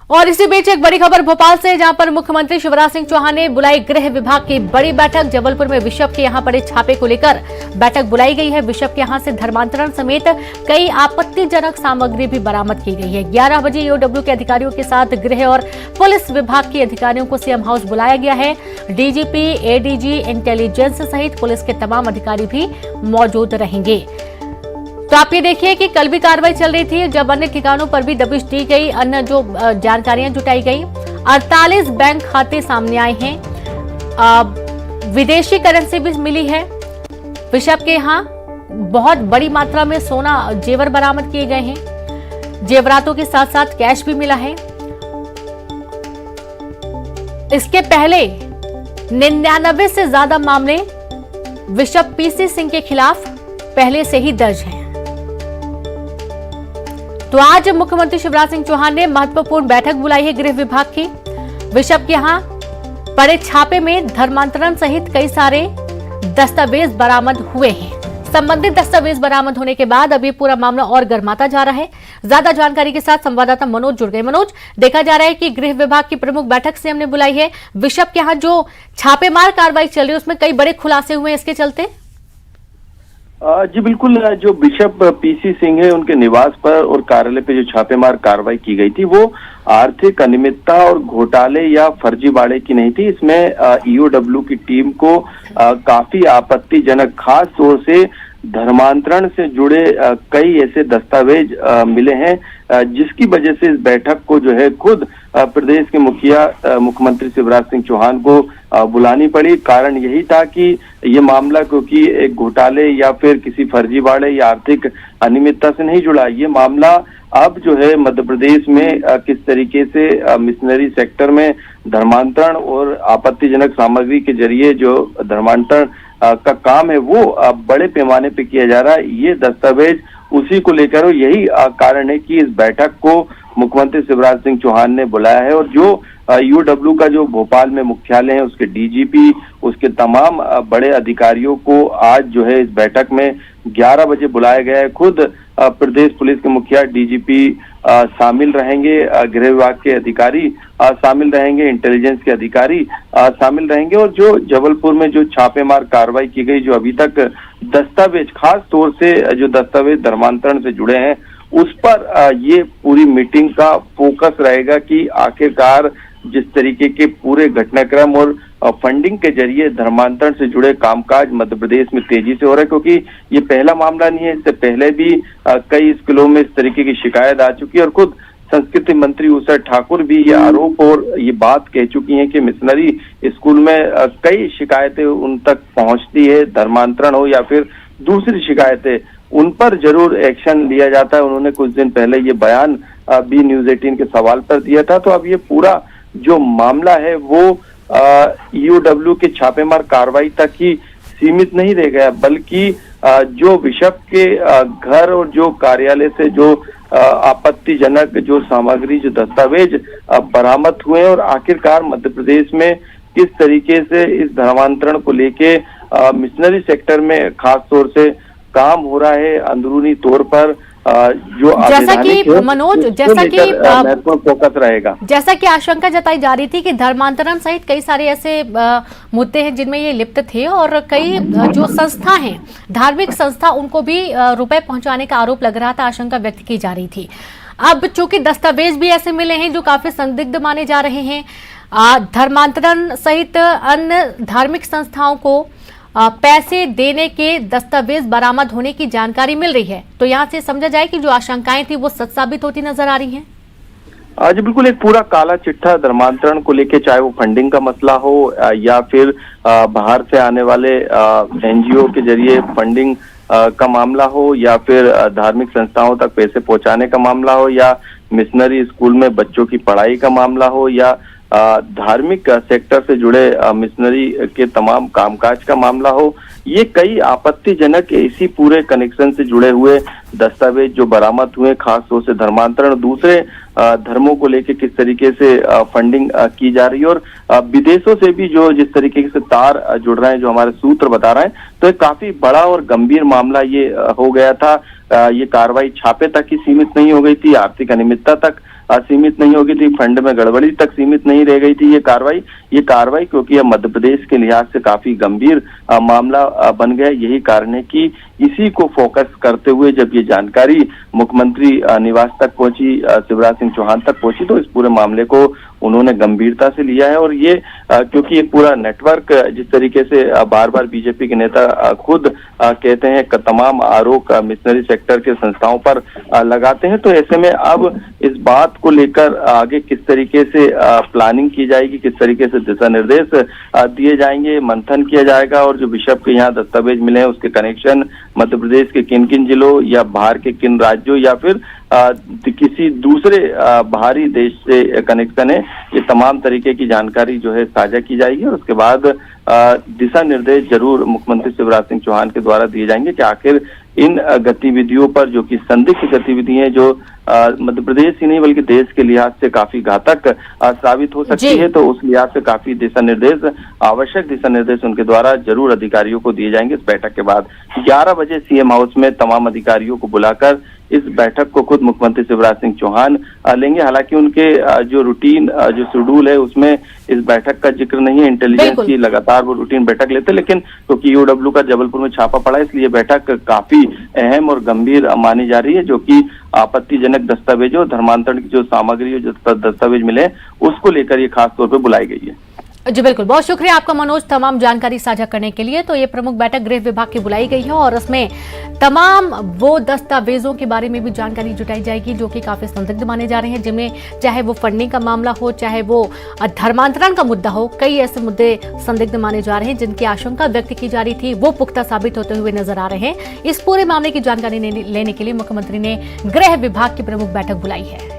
और इसी बीच एक बड़ी खबर भोपाल से, जहां पर मुख्यमंत्री शिवराज सिंह चौहान ने बुलाई गृह विभाग की बड़ी बैठक। जबलपुर में बिशप के यहां पड़े छापे को लेकर बैठक बुलाई गई है। बिशप के यहां से धर्मांतरण समेत कई आपत्तिजनक सामग्री भी बरामद की गई है। 11 बजे ईओडब्ल्यू के अधिकारियों के साथ गृह और पुलिस विभाग के अधिकारियों को सीएम हाउस बुलाया गया है। डीजीपी, एडीजी, इंटेलिजेंस सहित पुलिस के तमाम अधिकारी भी मौजूद रहेंगे। तो आप ये देखिए कि कल भी कार्रवाई चल रही थी, जब अन्य ठिकानों पर भी दबिश दी गई, अन्य जो जानकारियां जुटाई गई। 48 बैंक खाते सामने आए हैं। विदेशी करेंसी भी मिली है। बिशप के यहां बहुत बड़ी मात्रा में सोना जेवर बरामद किए गए हैं। जेवरातों के साथ साथ कैश भी मिला है। इसके पहले 99 से ज्यादा मामले बिशप पीसी सिंह के खिलाफ पहले से ही दर्ज हैं। तो आज मुख्यमंत्री शिवराज सिंह चौहान ने महत्वपूर्ण बैठक बुलाई है गृह विभाग की। बिशप के यहां पड़े छापे में धर्मांतरण सहित कई सारे दस्तावेज बरामद हुए हैं। संबंधित दस्तावेज बरामद होने के बाद अब ये पूरा मामला और गर्माता जा रहा है। ज्यादा जानकारी के साथ संवाददाता मनोज जुड़ गए। मनोज, देखा जा रहा है कि गृह विभाग की प्रमुख बैठक से हमने बुलाई है। बिशप के यहां जो छापेमार कार्रवाई चल रही है उसमें कई बड़े खुलासे हुए हैं इसके चलते। जी बिल्कुल, जो बिशप पीसी सिंह है उनके निवास पर और कार्यालय पे जो छापेमार कार्रवाई की गई थी वो आर्थिक अनियमितता और घोटाले या फर्जीवाड़े की नहीं थी। इसमें ईओडब्ल्यू की टीम को काफी आपत्तिजनक, खास तौर से धर्मांतरण से जुड़े कई ऐसे दस्तावेज मिले हैं, जिसकी वजह से इस बैठक को जो है खुद प्रदेश के मुख्यमंत्री शिवराज सिंह चौहान को बुलानी पड़ी। कारण यही था कि ये मामला क्योंकि एक घोटाले या फिर किसी फर्जीवाड़े या आर्थिक अनियमितता से नहीं जुड़ा। ये मामला अब जो है मध्य प्रदेश में किस तरीके से मिशनरी सेक्टर में धर्मांतरण और आपत्तिजनक सामग्री के जरिए जो धर्मांतरण का काम है वो बड़े पैमाने पे किया जा रहा है। ये दस्तावेज उसी को लेकर, और यही कारण है कि इस बैठक को मुख्यमंत्री शिवराज सिंह चौहान ने बुलाया है। और जो ईओडब्ल्यू का जो भोपाल में मुख्यालय है उसके डीजीपी, उसके तमाम बड़े अधिकारियों को आज जो है इस बैठक में 11 बजे बुलाया गया है। खुद प्रदेश पुलिस के मुखिया डीजीपी शामिल रहेंगे, गृह विभाग के अधिकारी शामिल रहेंगे, इंटेलिजेंस के अधिकारी शामिल रहेंगे। और जो जबलपुर में जो छापेमार कार्रवाई की गई, जो अभी तक दस्तावेज, खास तौर से जो दस्तावेज धर्मांतरण से जुड़े हैं, उस पर ये पूरी मीटिंग का फोकस रहेगा कि आखिरकार जिस तरीके के पूरे घटनाक्रम और फंडिंग के जरिए धर्मांतरण से जुड़े कामकाज मध्य प्रदेश में तेजी से हो रहा है, क्योंकि ये पहला मामला नहीं है। इससे पहले भी कई स्कूलों में इस तरीके की शिकायत आ चुकी है और खुद संस्कृति मंत्री उषा ठाकुर भी ये आरोप और ये बात कह चुकी हैं कि मिशनरी स्कूल में कई शिकायतें उन तक पहुंचती है, धर्मांतरण हो या फिर दूसरी शिकायतें, उन पर जरूर एक्शन लिया जाता है। उन्होंने कुछ दिन पहले ये बयान भी न्यूज 18 के सवाल पर दिया था। तो अब ये पूरा जो मामला है वो ईओडब्ल्यू के छापेमार कार्रवाई तक ही सीमित नहीं रह गया, बल्कि जो बिशप के घर और जो कार्यालय से जो आपत्तिजनक जो सामग्री, जो दस्तावेज बरामद हुए और आखिरकार मध्य प्रदेश में किस तरीके से इस धर्मांतरण को लेके मिशनरी सेक्टर में खास तौर से काम हो रहा है, अंदरूनी तौर पर जो जैसा कि मनोज, जैसा कि फोकस रहेगा, जैसा कि आशंका जताई जा रही थी कि धर्मांतरण सहित कई सारे ऐसे मुद्दे हैं जिनमें ये लिप्त थे और कई जो संस्था हैं, धार्मिक संस्था, उनको भी रुपए पहुंचाने का आरोप लग रहा था, आशंका व्यक्त की जा रही थी। अब चूंकि दस्तावेज भी ऐसे मिले हैं जो काफी संदिग्ध माने जा रहे हैं, धर्मांतरण सहित अन्य धार्मिक संस्थाओं को पैसे देने के दस्तावेज बरामद होने की जानकारी मिल रही है, तो यहाँ से समझा जाए कि जो आशंकाएं थी वो सच साबित होती नजर आ रही हैं। आज बिल्कुल एक पूरा काला चिट्ठा धर्मांतरण को लेके, चाहे वो फंडिंग का मसला हो या फिर बाहर से आने वाले एनजीओ के जरिए फंडिंग का मामला हो या फिर धार्मिक संस्थाओं तक पैसे पहुंचाने का मामला हो या मिशनरी स्कूल में बच्चों की पढ़ाई का मामला हो या धार्मिक सेक्टर से जुड़े मिशनरी के तमाम कामकाज का मामला हो, ये कई आपत्तिजनक इसी पूरे कनेक्शन से जुड़े हुए दस्तावेज जो बरामद हुए, खास तौर से धर्मांतरण, दूसरे धर्मों को लेके किस तरीके से फंडिंग की जा रही है और विदेशों से भी जो जिस तरीके से तार जुड़ रहे हैं, जो हमारे सूत्र बता रहे हैं, तो एक काफी बड़ा और गंभीर मामला ये हो गया था। ये कार्रवाई छापे तक ही सीमित नहीं हो गई थी, आर्थिक अनियमितता तक सीमित नहीं हो गई थी, फंड में गड़बड़ी तक सीमित नहीं रह गई थी ये कार्रवाई क्योंकि यह मध्य प्रदेश के लिहाज से काफी गंभीर मामला बन गया। यही कारण है कि इसी को फोकस करते हुए जब ये जानकारी मुख्यमंत्री निवास तक पहुंची, शिवराज सिंह चौहान तक पहुंची, तो इस पूरे मामले को उन्होंने गंभीरता से लिया है। और ये क्योंकि एक पूरा नेटवर्क जिस तरीके से बार बार बीजेपी के नेता खुद कहते हैं कि तमाम आरोप मिशनरी सेक्टर के संस्थाओं पर लगाते हैं, तो ऐसे में अब इस बात को लेकर आगे किस तरीके से प्लानिंग की जाएगी, किस तरीके से दिशा निर्देश दिए जाएंगे, मंथन किया जाएगा और जो बिशप के यहाँ दस्तावेज मिले हैं उसके कनेक्शन मध्य प्रदेश के किन किन जिलों या बाहर के किन राज्यों या फिर किसी दूसरे बाहरी देश से कनेक्शन है, ये तमाम तरीके की जानकारी जो है साझा की जाएगी और उसके बाद दिशा निर्देश जरूर मुख्यमंत्री शिवराज सिंह चौहान के द्वारा दिए जाएंगे कि आखिर इन गतिविधियों पर जो कि संदिग्ध गतिविधियां हैं जो मध्य प्रदेश ही नहीं बल्कि देश के लिहाज से काफी घातक साबित हो सकती है, तो उस लिहाज से काफी दिशा निर्देश, आवश्यक दिशा निर्देश उनके द्वारा जरूर अधिकारियों को दिए जाएंगे। इस बैठक के बाद 11 बजे सीएम हाउस में तमाम अधिकारियों को बुलाकर इस बैठक को खुद मुख्यमंत्री शिवराज सिंह चौहान लेंगे। हालांकि उनके जो रूटीन जो शेड्यूल है उसमें इस बैठक का जिक्र नहीं है, इंटेलिजेंस की लगातार वो रूटीन बैठक लेते, लेकिन क्योंकि यूडब्ल्यू का जबलपुर में छापा पड़ा इसलिए बैठक काफी अहम और गंभीर मानी जा रही है, जो कि आपत्तिजनक दस्तावेजों, धर्मांतरण की जो सामग्री जो दस्तावेज मिले उसको लेकर ये खास तौर पर बुलाई गई है। जी बिल्कुल, बहुत शुक्रिया आपका मनोज तमाम जानकारी साझा करने के लिए। तो ये प्रमुख बैठक गृह विभाग की बुलाई गई है और इसमें तमाम वो दस्तावेजों के बारे में भी जानकारी जुटाई जाएगी जो कि काफी संदिग्ध माने जा रहे हैं, जिनमें चाहे वो फंडिंग का मामला हो, चाहे वो धर्मांतरण का मुद्दा हो, कई ऐसे मुद्दे संदिग्ध माने जा रहे हैं जिनकी आशंका व्यक्त की जा रही थी वो पुख्ता साबित होते हुए नजर आ रहे हैं। इस पूरे मामले की जानकारी लेने के लिए मुख्यमंत्री ने गृह विभाग की प्रमुख बैठक बुलाई है।